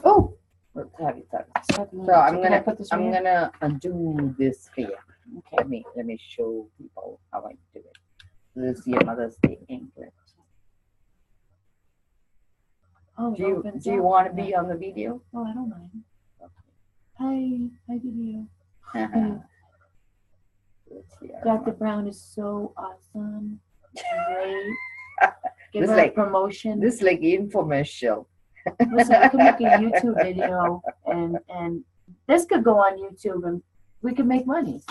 Oh, sorry. So I'm gonna put this right I'm here? gonna do this for you. Okay. Let me show people how I do it. This is your Mother's Day anklet. Oh, Do you want to be on the video? Oh, I don't mind. Hi, video. Let's see. Dr. Brown is so awesome. Great. Give This her like a promotion. this like infomercial. Listen, we could make a YouTube video, and this could go on YouTube, and we could make money.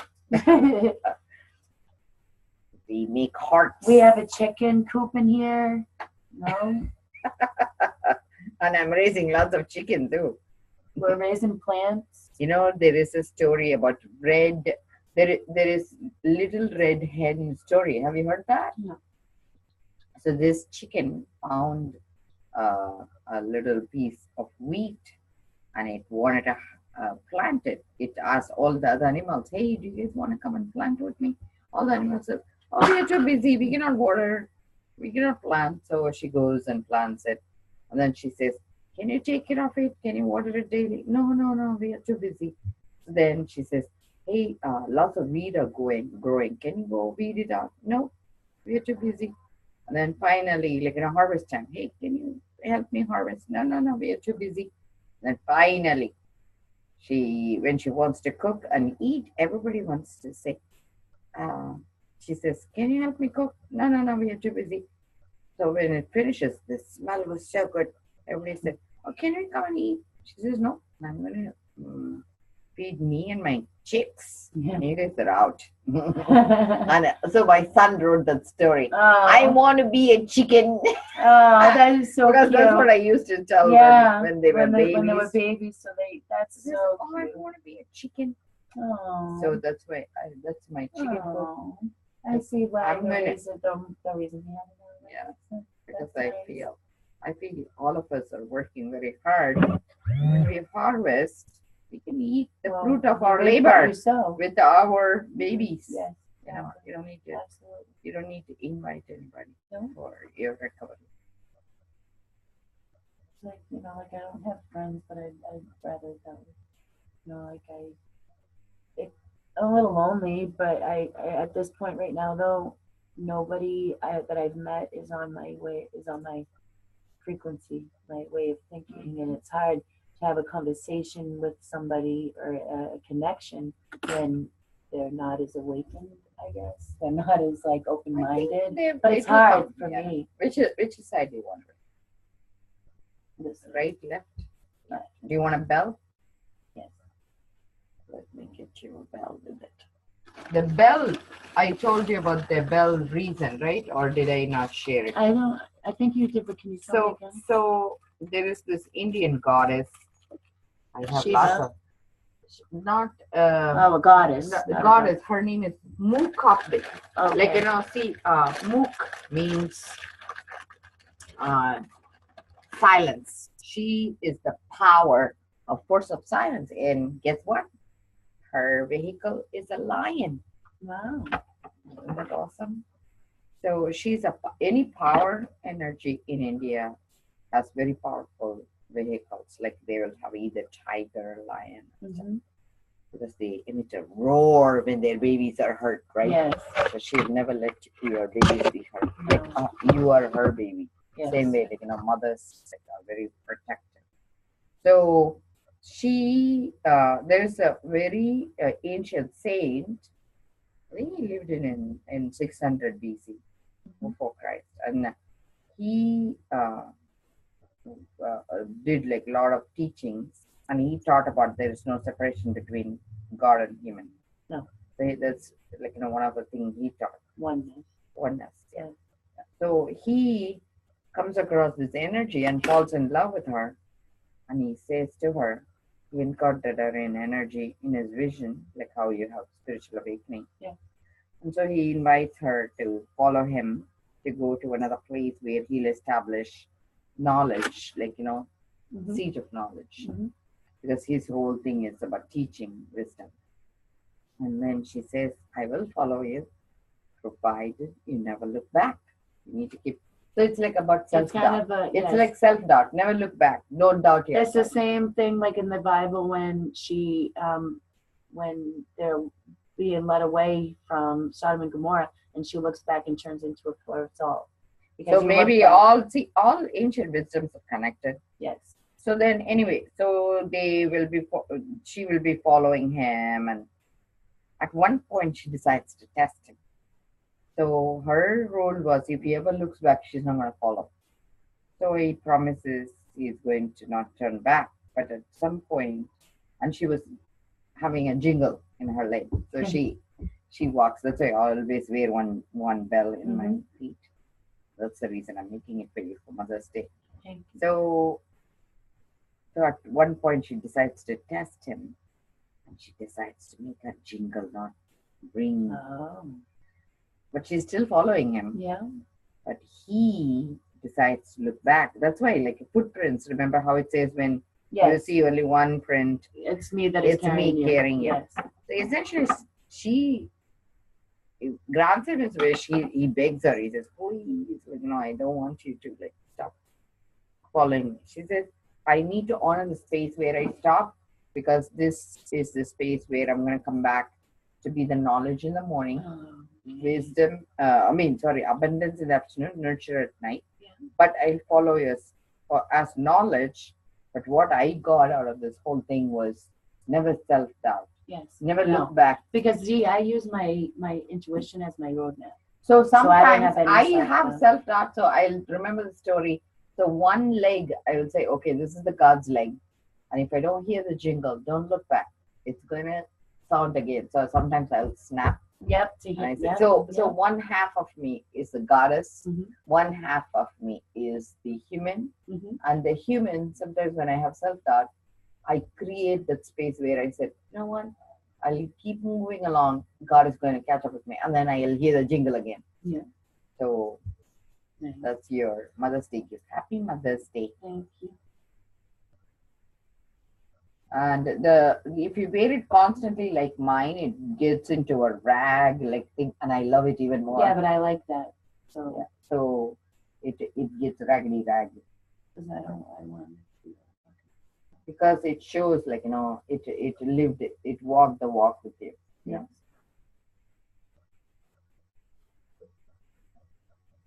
We make hearts. We have a chicken coop in here. No. And I'm raising lots of chicken too. We're raising plants. You know, there is a story about red. There is little red hen story. Have you heard that? No. So this chicken found a little piece of wheat, and it wanted to plant it. It asked all the other animals, "Hey, do you guys want to come and plant with me?" All the animals said, "Oh, we are too busy. We cannot water. We cannot plant." So she goes and plants it, and then she says, "Can you take care of it? Can you water it daily?" No, we are too busy. So then she says, "Hey, lots of weed are growing. Can you go weed it out?" No, we are too busy. And then finally, like in a harvest time, "Hey, can you help me harvest?" No, we are too busy. And then finally, when she wants to cook and eat, everybody wants to say, she says, "Can you help me cook?" No, we are too busy. So when it finishes, the smell was so good. Everybody said, "Oh, can we come and eat?" She says, "No, I'm going to feed me and my chicks. Yeah. You guys are out." And so my son wrote that story. Oh. I want to be a chicken. Oh, that is so because cute. that's what I used to tell them when they were babies. When they were babies, so that's so oh, cute. I want to be a chicken. Oh. So that's why that's my chicken food. I see why I'm gonna, the reason we have it. Yeah, because I feel all of us are working very hard. When we harvest, we can eat the fruit of our labor with our babies. Yes. You know, you don't need to invite anybody for your recovery. Like, like I don't have friends, but I'd rather that. I'm a little lonely, but I at this point right now though, nobody that I've met is on my frequency, my way of thinking, and it's hard to have a conversation with somebody or a connection when they're not as awakened. I guess they're not as like open-minded, but it's hard for me. Which side do you want? This right, left? Do you want a bell? Yes. Let me get you a bell with it. The bell, I told you about the bell reason, right? Or did I not share it? I think you did, but can you tell me again? So there is this Indian goddess. I have lots of. Not a goddess. Goddess. Her name is Mukapit. Okay. Like Muk means silence. She is the power of force of silence. And guess what? Her vehicle is a lion. Wow. Isn't that awesome? So she's any power energy in India has very powerful vehicles. Like they will have either tiger or lion. Mm-hmm. Because they emit a roar when their babies are hurt, right? Yes. So she'll never let your babies be hurt. Like you are her baby. Yes. Same way, like mothers are very protective. So there's a very ancient saint. I think he lived in 600 BC before Christ, and he did like a lot of teachings, and he taught about there is no separation between God and human. No. So that's like one of the things he taught. Oneness. Yeah. So he comes across this energy and falls in love with her, and he says to her, he encountered her in energy in his vision, like how you have spiritual awakening. Yeah. And so he invites her to follow him to go to another place where he'll establish knowledge, like seat of knowledge, because his whole thing is about teaching wisdom. And then she says, "I will follow you, provided you never look back. You need to keep So it's like about It's self kind doubt. of a It's yes. like self doubt. Never look back. Don't doubt It's the yourself. same thing like in the Bible when they're being led away from Sodom and Gomorrah, and she looks back and turns into a pillar of salt. So Because you look maybe back. all ancient wisdoms are connected. Yes. So then anyway, so they will be she will be following him, and at one point she decides to test him. So her rule was if he ever looks back, she's not going to follow. So he promises he's going to not turn back. But at some point, and she was having a jingle in her leg. So she walks. That's why I always wear one bell in my feet. That's the reason I'm making it for you for Mother's Day. Thank you. So at one point she decides to test him, and she decides to make a jingle, not ring. Oh. But she's still following him. Yeah. But he decides to look back. That's why, like footprints. Remember how it says when you see only one print, it's me that is carrying you. Carrying you. Yes. So essentially, she granted his wish. He begs her. He says, "Please, like, no, I don't want you to like stop following me." She says, "I need to honor the space where I stop because this is the space where I'm going to come back to be the knowledge in the morning." Wisdom, abundance in the afternoon, nurture at night. Yeah. But I'll follow you as knowledge. But what I got out of this whole thing was never self-doubt. Yes. Never look back. Because I use my intuition as my roadmap. So sometimes I have have self-doubt. So I'll remember the story. So one leg, I will say, okay, this is the God's leg. And if I don't hear the jingle, don't look back. It's going to sound again. So sometimes I'll snap. Yep. So one half of me is the goddess, one half of me is the human, and the human, sometimes when I have self-doubt, I create that space where I said, you know what, I'll keep moving along, God is going to catch up with me, and then I'll hear the jingle again. Yeah. So that's your Mother's Day gift. Happy Mother's Day. Thank you. And if you wear it constantly like mine, it gets into a rag like thing, and I love it even more. Yeah, but I like that. So yeah. So it gets raggedy. Because I want it. Because it shows like it lived it walked the walk with you. Yeah.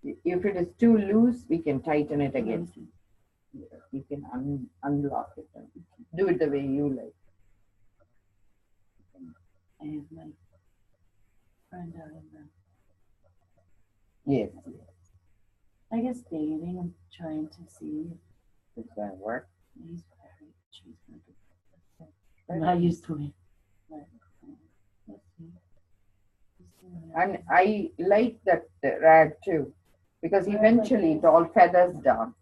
If it is too loose, we can tighten it again. You can unlock it and do it the way you like. I have my friend out of the. Yes. I guess dating. I'm trying to see if it's going to work. He's very. She's going to. I'm not used to it. But, let's see. And I like that rag too, because eventually it all feathers down.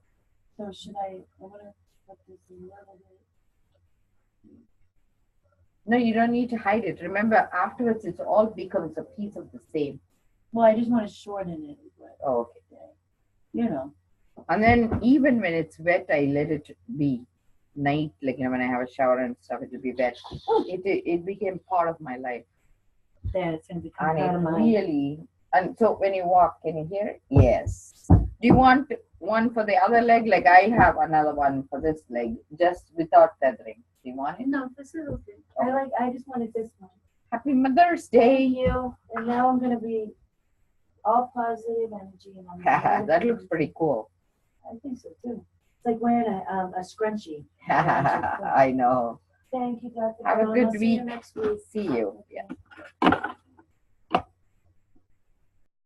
So should I want to put this a little bit? No, you don't need to hide it. Remember, afterwards it all becomes a piece of the same. Well, I just want to shorten it. But, okay. You know. And then even when it's wet, I let it be night. Like when I have a shower and stuff, it will be wet. It became part of my life. Yeah, it's going to become part of mine. Really. And so when you walk, can you hear it? Yes. Do you want one for the other leg? Like I have another one for this leg, just without feathering. Do you want it? No, this is okay. I just wanted this one. Happy Mother's Day. Thank you. And now I'm going to be all positive energy. And that looks pretty cool. I think so too. It's like wearing a scrunchie. I know. Thank you, Dr. Have a good week. See you next week. See you. Yeah.